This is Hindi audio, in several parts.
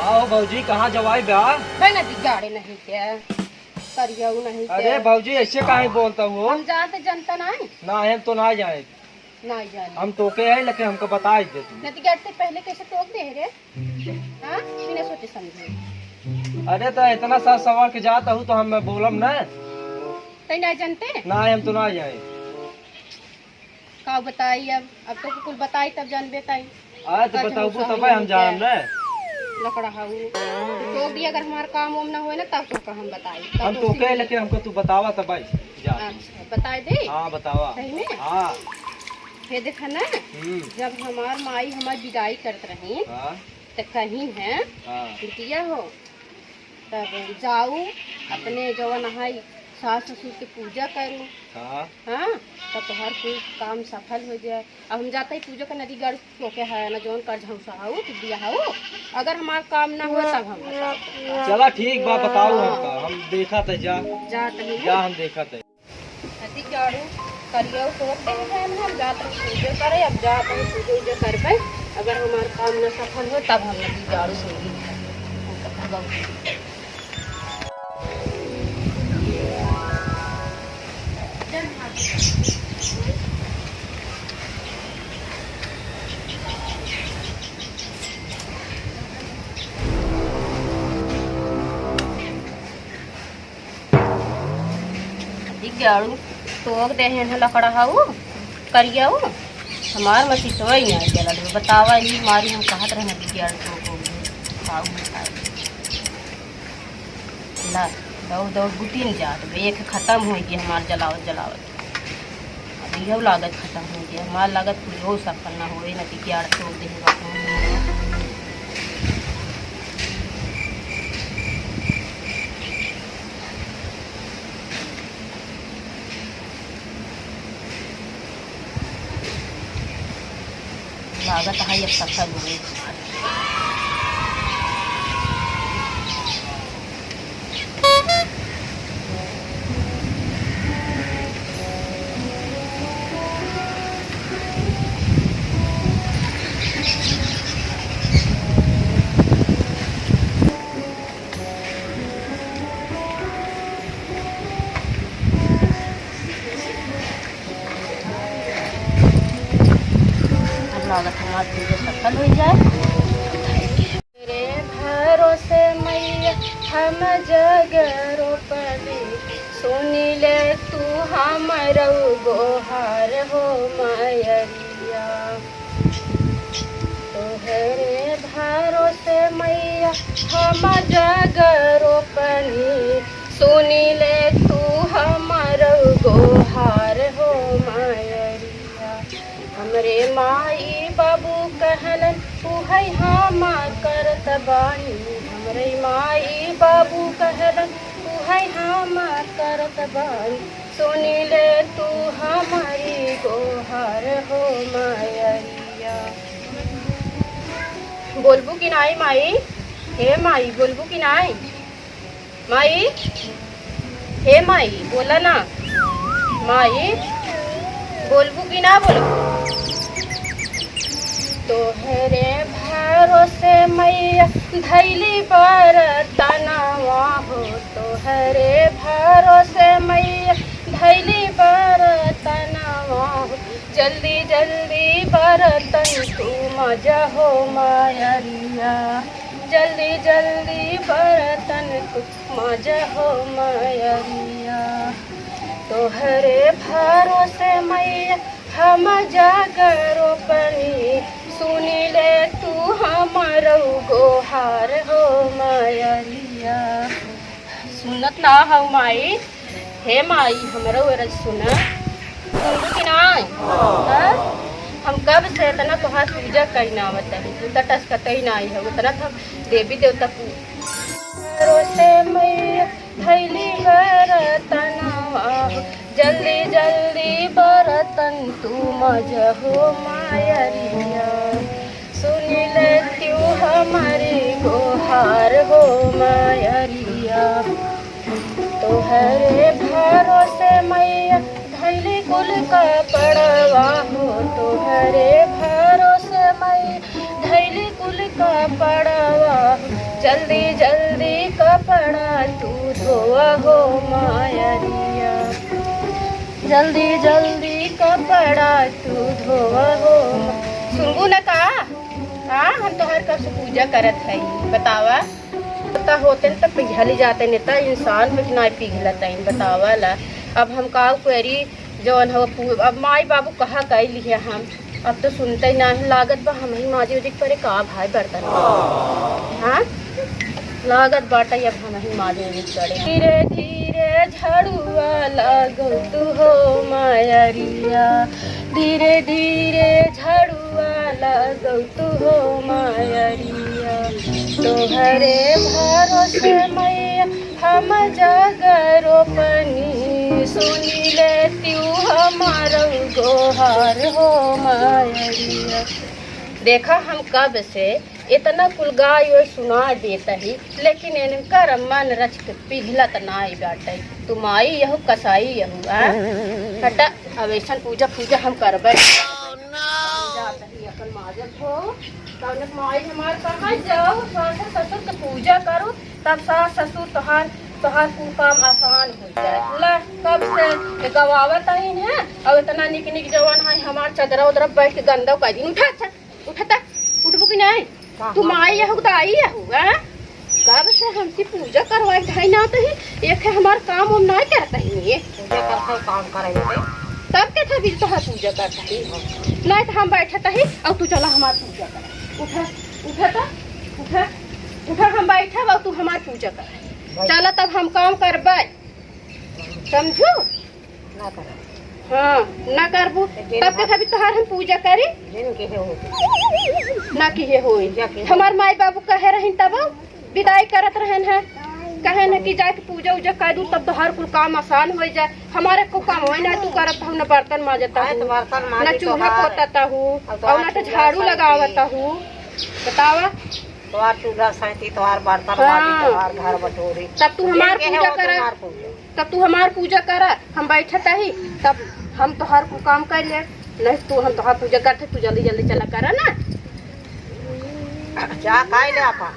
आओ भौजी कहाँ जवाई ब्याह? नदी गाड़े नहीं क्या करियो नहीं अरे भौजी ऐसे काहे बोलता हूँ? हम जानते जनता नहीं ना हम तो ना जाए, नहीं जाने हम टोके हैं लेकिन हमको बता दे तू। नदी गाड़ते पहले कैसे टोक दे रे? हाँ बिना सोचे समझे। अरे तो इतना सा सवार के जाता हूँ तो हम बोलम ना। तई नहीं जानते ना हम तो ना जाए। का बताई अब तो कुल बताई तब जानबे ताई। अरे तो बताऊ तब हम जान ना। लकड़ा हाउ टोक दिया अगर हमारा काम वाम ना होए ना तब तो हम बताई। हम टोके लेकिन हमको तू बतावा तब जा। अच्छा बताए दे। हाँ बतावा। सही में? हाँ। ये देखा ना जब हमार माई हमारी विदाई करते रही तो कहीं है किया हो तब जाऊ अपने जवन नहाई सास ससुर के पूजा करूँ। हाँ तब तो हर कोई काम सफल हो जाए। अब हम जाते ही पूजा का नदी गढ़ टोके है ना जौन कर झुसाऊ दिया हो अगर हमारा काम ना हो तब हम चला ठीक बा बताओ हमका हम देखा था जा हम देखा था नदी गाड़ू करियो टोक दे हम जाते पूजा करे। अब जाते हैं पूजा उजा कर पाए अगर हमारा काम न सफल हो तब हम नदी गाड़ू सुनगी। गाड़ू टोक दे हैं लकड़ा हाउ करिया हमार मछली तो ही नहीं चला बतावा ही मारी हम कहत रहे गाड़ू टोक ला दौड़ दौड़ बुटीन जात एक खत्म हो गई हमार जलावत जलावत। अब यह लागत खत्म हो गया हमार लागत कुछ सफल ना हो ना कि गाड़ टोक दे लागत है अब सफल हो गई। लागत हमारे पूजा सफल हो जाए। तेरे भरोसे मैया हम जग रोपली सुनी ले तू हमर गोहार हो मैया। तोहरे भरोसे मैया हम जग रोपली सुनी ले तू हमर गोहार हो मैया। हमरे माई बाबू कहलन तू है हम करत बानी। हमरे माई बाबू कहलन तू है हम करत बानी सुनी ले तू हमारी गोहार हो मैया। बोलबू कि नाई माई? हे माई बोलबू कि नाई? माई हे माई बोला ना माई बोलबू कि ना बोलबू? तोहरे भरोसे मैया धैली बरतनवा हो तोहरे भरोसे मैया धैली बरतनवा हो जल्दी जल्दी बरतन तू मजा हो मैया। जल्दी जल्दी बरतन तू मजा हो मैया। तोहरे भरोसे मैया हम जागरो पनी सुनी ले तू हमार गोहार हो मैया। सुनत ना हो माई? हे माई हमारा वरज सुना सुनबू कि नाई? हम कब से इतना तोहार पूजा करना बताही तू तटस कतई नहीं हो उतना तो देवी देवता भरोसे मैया धैली बरतनवा जल्दी जल्दी बरतन तू मजा हो मैया। सुनी ले तू हमारी गोहार हो मैया। तोहरे भरोसे मैया धैली कुल का पड़वा हो तोहरे भरोसे मैया धैली कुल का पड़वा जल्दी जल्दी कपड़ा तू धोआ हो मायरिया, जल्दी जल्दी कपड़ा तू धोआ हो। सुनबू न का? हाँ, हम तो हर कब से पूजा करत है, बतावा पता होते न तब पिघल जाते नहीं तो इंसान पे ना पिघलत है, बतावा ला। अब हम का करी जौन हो, अब माई बाबू कहा कह लिए हम, अब तो सुनते ही ना लागत बा हम ही माजी उजी परे का भाई बर्तन। हाँ लागत बाटा अब हम ही माजी उजी करे। धीरे धीरे झड़ुआ लागो तू हो मायरिया, धीरे धीरे झड़ुआ लागो तू हो मायरिया, तोहरे भरोसे मैया हम जागरो पनी, सुनी लेती हमारो गोहार हो मायरिया। देखा हम कब से इतना कुल गाय सुना देता ही, लेकिन इनकर मन रच के पिघलत नाई बाटे। तुम आई यहू कसाई यहू हटा, अब ऐसा पूजा पूजा हम करबे अकल माजत हो तब माई हमार कहा जाओ सास ससुर के पूजा करो, तब सास ससुर तोहार कुल काम आसान हो जाए। ला कब से गवावत है और इतना निक निक जवान है हमार चदरा उधर बैठ के गंदा कर दिन। उठा उठबू कि नहीं? तुम आई यहू तो आई यहू कब से हमसे पूजा करवाए ढाई ना तो ही एक है हमार काम हम नहीं करता ही, ये पूजा करता काम करे तब के था भी तो पूजा करता ही नहीं तो हम बैठता ही और तू चला हमार पूजा कर। उठा हम बैठा और तू हमार पूजा कर, चला तब हम काम करबे, समझू ना कर। हाँ ना करबू तब के भी तोहार हम पूजा करी ना किहे होई। हमार माई बाबू कहे रही तब विदाई करत रहन है, कहे न कि जाके पूजा उजा कर दूं तब तो हर कुल काम आसान हो जाए। हमारे को काम हो ना तू करत हूँ, न बर्तन माजता हूँ, न चूल्हा पोतता हूँ और न तो झाड़ू लगावता हूँ, बतावा तोहार चूल्हा सैती तोहार बर्तन तोहार घर बटोरी, तब तू हमार पूजा करा, तब तू हमार पूजा करा। हम बैठता ही तब हम तोहार को काम कर ले, नहीं तू हम तोहार पूजा करते, तू जल्दी जल्दी चला करा ना जा खाई ले आपा।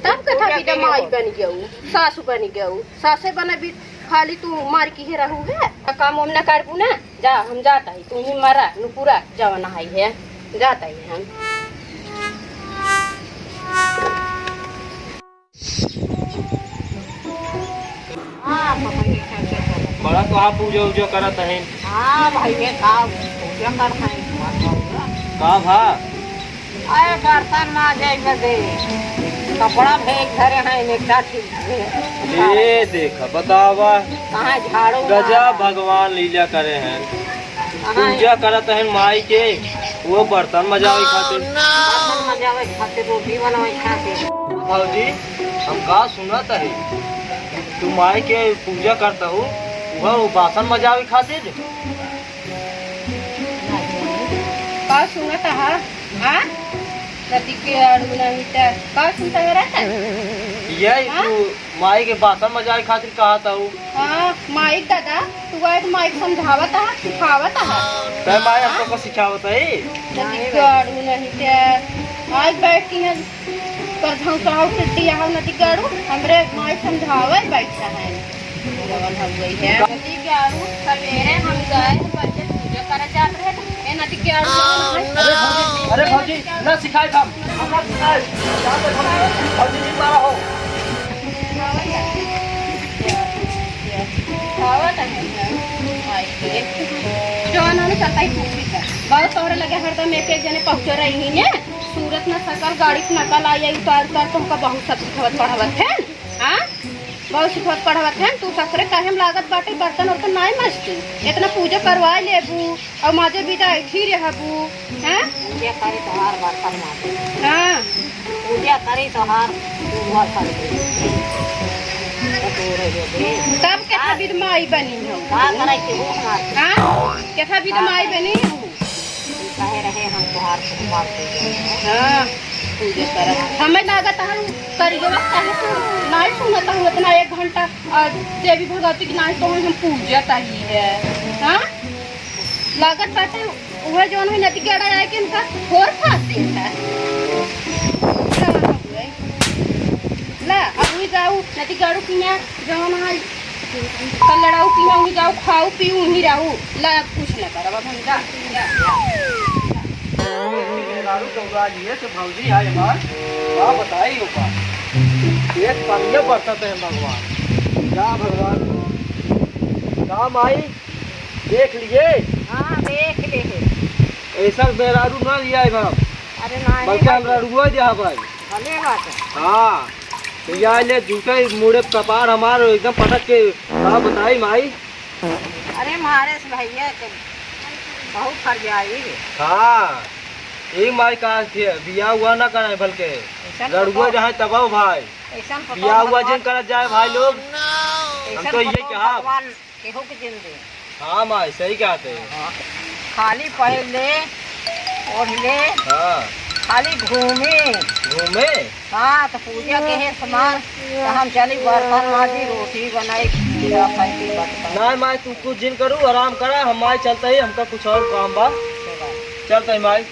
तब कथा भी माई बन गऊ, सासू बन गऊ, सासे बना भी खाली तू मार की रहू है, काम हम न करबू ना। जा हम जाता ही, तू ही मारा नुपुरा जवाना है जाता ही हम। बड़ा तो आप पूजा उजा करत है। हाँ भाई ये का पूजा करता है का भा अरे बर्तन माजे बदे कपड़ा फेंक धरे हैं नेता ठीक है। ये देखा बतावा कहाँ झाड़ू गजा भगवान लीला करे हैं, पूजा करत है माई के, वो बर्तन मजावे खातिर, बर्तन मजावे खातिर, रोटी बनावे खातिर। भाजी हम का सुनत है तू माई के पूजा करता हूँ, वो बासन मजावे खातिर का सुनत है? हाँ नदी के आड़ू नहीं था का सुनता है रहता यही तू माई के बासन मजावे खातिर कहा था। हाँ माइक दादा तू आए तो माइक समझावत है सिखावत है, तो माई हमको सिखावत है। नदी के आड़ू नहीं था आज बैठ की है पर झंकाव फिरती यहाँ नदी के आड़ू हमरे माई समझावे बैठता है। हो गई है नदी के आड़ू सवेरे हम गए बच्चे पूजा करा जाते हैं नदी के आड़ू। अरे भौजी ना सिखाए हम हमरा सिखाए जाते भौजी जी मारा हो खावत है माई के जो उन्होंने चलता ही पूछी था बहुत तोरे लगे हरदम एक एक जने पहुंच रही ही ने सूरत में सकल गाड़ी से नकल आई उतार उतार तुमका बहुत सब सिखावत पढ़ावत है। हाँ बहुत सिखावत पढ़ावत है। तू ससुरे काहे लागत बाटे बर्तन वर्तन नहीं मजती इतना पूजा करवा लेबू और माजे बिदा ऐठी रहबू। हाँ पूजा करे तोहार बर्तन माजे, हाँ पूजा करे तोहार तब कैसा विध माई बनी हो कैसा विध माई बनी हो कहे रहे हम तोहार हाँ पूजा कर हमें लागत है करिए नहीं सुनता हूँ इतना 1 घंटा देवी भगवती की नहीं तो हम पूजा ही है। हाँ लागत बाटे वह जो है नदी गड़ा है कि उनका और फांसी है नती गाड़ू किया जवन है कल लड़ाऊ किया उही जाओ खाऊ पीऊ उही रहू ला कुछ न करब अब हम जा दारू कौरा लिए तो भौजी है हमार का बताई ऊपर एक पानिया बरसत है भगवान क्या भगवान काम आई देख लिए। हां देख ले ऐसा बेरारू ना लिया है बाप अरे नहीं बल्कि हमरा रुआ जा भाई भले बात हाँ तो या ले झूठे मुड़े कपार हमार एकदम पटक के का बताई माई। अरे मारे से भैया के बहुत फर जाई हाँ एक माई का बिया हुआ ना करे बल्कि लड़ुआ जहाँ तबाह भाई ऐसा बिया हुआ जिन कर जाए भाई लोग हम तो ये कहा भगवान केहू के दिन दे। हाँ माई सही कहते खाली पहले और ले हाँ खाली घूमे घूमे हाँ तो पूजा के है सामान तो हम चली बर्तन माजी रोटी बनाई बर्तन ना माई तू कुछ दिन करू आराम करा हम माई चलते ही हमका कुछ और काम बा चलते ही माई।